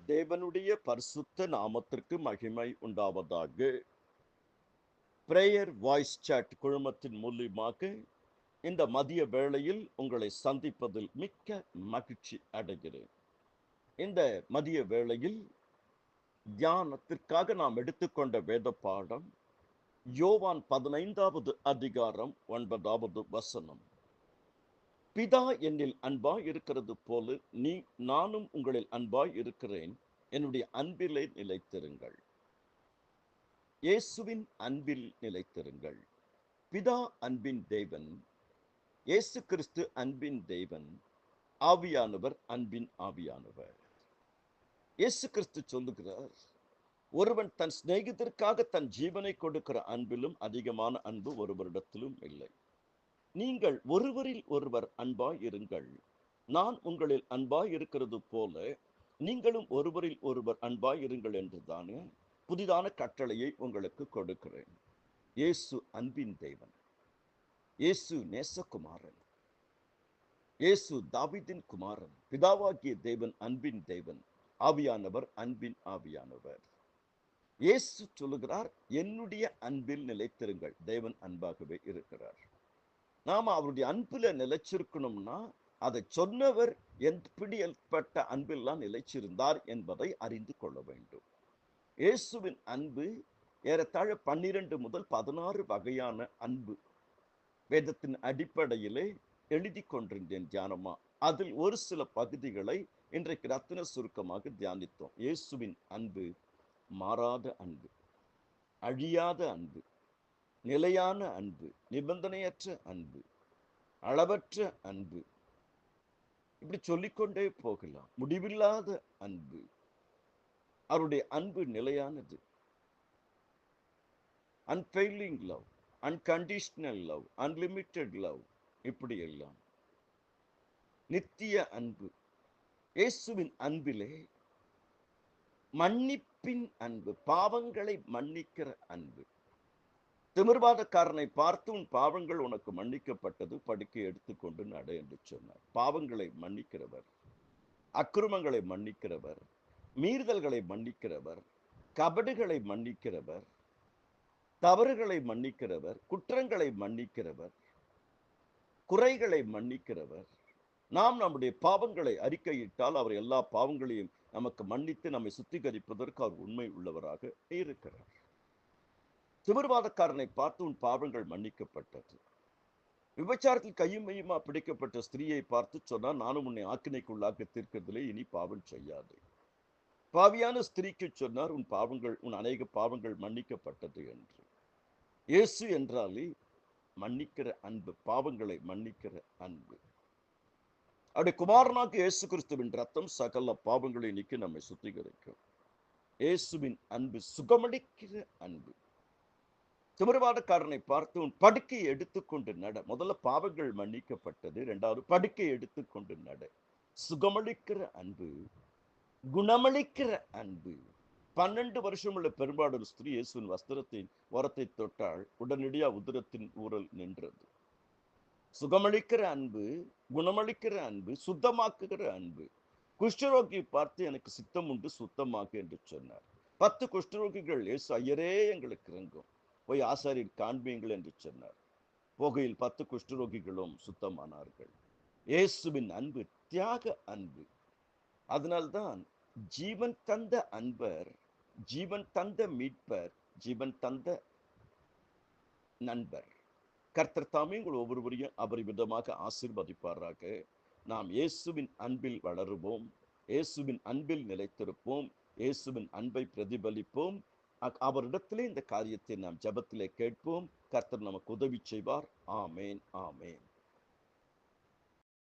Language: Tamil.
தேவனுடைய பரிசுத்த நாமத்திற்கு மகிமை உண்டாவதாக. பிரேயர் வாய்ஸ் சாட் குழுமத்தின் மூலியமாக இந்த மதிய வேளையில் உங்களை சந்திப்பதில் மிக்க மகிழ்ச்சி அடைகிறேன். இந்த மதிய வேளையில் தியானத்திற்காக நாம் எடுத்துக்கொண்ட வேத பாடம் யோவான் 15வது அதிகாரம் 9வது வசனம். பிதா என்னில் அன்பாய் இருக்கிறது போல நானும் உங்களில் அன்பாய் இருக்கிறேன், என்னுடைய அன்பிலே நிலைத்திருங்கள். இயேசுவின் அன்பில் நிலைத்திருங்கள். பிதா அன்பின் தேவன், இயேசு கிறிஸ்து அன்பின் தேவன், ஆவியானவர் அன்பின் ஆவியானவர். இயேசு கிறிஸ்து சொல்லுகிறார், ஒருவன் தன் சிநேகிதருக்காக தன் ஜீவனை கொடுக்கிற அன்பிலும் அதிகமான அன்பு ஒருவரிடத்திலும் இல்லை. நீங்கள் ஒருவரில் ஒருவர் அன்பாய் இருங்கள். நான் உங்களில் அன்பாய் இருக்கிறது போல நீங்களும் ஒருவரில் ஒருவர் அன்பாய் இருங்கள் என்றுதானே புதிதான கட்டளையை உங்களுக்கு கொடுக்கிறேன். இயேசு அன்பின் தேவன், இயேசு நேசகுமாரன், இயேசு தாவீதின் குமாரன். பிதாவாகிய தேவன் அன்பின் தேவன், ஆவியானவர் அன்பின் ஆவியானவர். இயேசு சொல்லுகிறார், என்னுடைய அன்பில் நிலைத்திருங்கள். தேவன் அன்பாகவே இருக்கிறார். நாம அவருடைய அன்பில் நிலைச்சிருக்கணும்னா அதை சொன்னவர் எப்படிப்பட்ட அன்பெல்லாம் நிலைச்சிருந்தார் என்பதை அறிந்து கொள்ள வேண்டும். இயேசுவின் அன்பு ஏறத்தாழ 12 முதல் 16 வகையான அன்பு வேதத்தின் அடிப்படையிலே எழுதி கொண்டிருந்தேன் தியானமா. அதில் ஒரு சில பகுதிகளை இன்றைக்கு ரத்தின சுருக்கமாக தியானித்தோம். இயேசுவின் அன்பு மாறாத அன்பு, அழியாத அன்பு, நிலையான அன்பு, நிபந்தனையற்ற அன்பு, அளவற்ற அன்பு, இப்படி சொல்லிக்கொண்டே போகலாம். முடிவில்லாத அன்பு. அவருடைய அன்பு நிலையானது. Unfailing love, unconditional love, unlimited love, இப்படி எல்லாம் நித்திய அன்பு. இயேசுவின் அன்பிலே மன்னிப்பின் அன்பு, பாவங்களை மன்னிக்கிற அன்பு. திமிர்வாதக்காரனை பார்த்து உன் பாவங்கள் உனக்கு மன்னிக்கப்பட்டது, படுக்கை எடுத்துக்கொண்டு நட என்று சொன்னார். பாவங்களை மன்னிக்கிறவர், அக்கிரமங்களை மன்னிக்கிறவர், மீறுதல்களை மன்னிக்கிறவர், கபடுகளை மன்னிக்கிறவர், தவறுகளை மன்னிக்கிறவர், குற்றங்களை மன்னிக்கிறவர், குறைகளை மன்னிக்கிறவர். நாம் நம்முடைய பாவங்களை அறிக்கையிட்டால் அவர் எல்லா பாவங்களையும் நமக்கு மன்னித்து நம்மை சுத்திகரிப்பதற்கு அவர் உண்மை உள்ளவராக இருக்கிறார். திமிர்வாதக்காரனை பார்த்து உன் பாவங்கள் மன்னிக்கப்பட்டது. விபச்சாரத்தில் கையும் மையுமா பிடிக்கப்பட்ட ஸ்திரீயை பார்த்து சொன்னார், நானும் உன்னை ஆக்கினைக்குள்ளாக்க தீர்க்கிறதிலே, இனி பாவம் செய்யாது. பாவியான ஸ்திரீக்கு சொன்னார், உன் அநேக பாவங்கள் மன்னிக்கப்பட்டது என்று. இயேசு என்றாலே மன்னிக்கிற அன்பு, பாவங்களை மன்னிக்கிற அன்பு. அவருடைய குமாரனாக இயேசு கிறிஸ்துவின் ரத்தம் சகல பாவங்களை நீக்கி நம்மை சுத்திகரிக்கும். இயேசுவின் அன்பு சுகமளிக்கிற அன்பு. திமிர்வாதக்காரனை பார்த்து உன் படுக்கையை எடுத்துக்கொண்டு நட. முதல்ல பாவங்கள் மன்னிக்கப்பட்டது, இரண்டாவது படுக்கையை எடுத்துக்கொண்டு நட. சுகமளிக்கிற அன்பு, குணமளிக்கிற அன்பு. 12 வருஷம் உள்ள பெரும்பாடு ஸ்திரீ இயேசுவின் வஸ்திரத்தின் ஓரத்தை தொட்டால் உடனடியா உதிரத்தின் ஊரல் நின்றது. சுகமளிக்கிற அன்பு, குணமளிக்கிற அன்பு, சுத்தமாக்குகிற அன்பு. குஷ்டரோகியை பார்த்து எனக்கு சித்தம் உண்டு, சுத்தமாக்கு என்று சொன்னார். 10 குஷ்டரோகிகள் இயேசு, ஐயரே எங்களுக்கு இறங்கும், போய் ஆசாரியர் காண்பீங்கள் என்று சொன்னார். போகையில் 10 குஷ்டரோகிகளும் சுத்தமானார்கள். இயேசுவின் அன்பு தியாக அன்பு. அதனால்தான் ஜீவன் தந்த அன்பர், ஜீவன் தந்த மீட்பர், ஜீவன் தந்த நண்பர். கர்த்தர் தாமே உங்கள் ஒவ்வொருவரையும் அபரிவிதமாக ஆசீர்வதிப்பாராக. நாம் இயேசுவின் அன்பில் வளருவோம், இயேசுவின் அன்பில் நிலைத்திருப்போம், இயேசுவின் அன்பை பிரதிபலிப்போம். அவரிடத்திலே இந்த காரியத்தை நாம் ஜெபத்திலே கேட்போம். கர்த்தர் நமக்கு உதவி செய்வார். ஆமேன், ஆமேன்.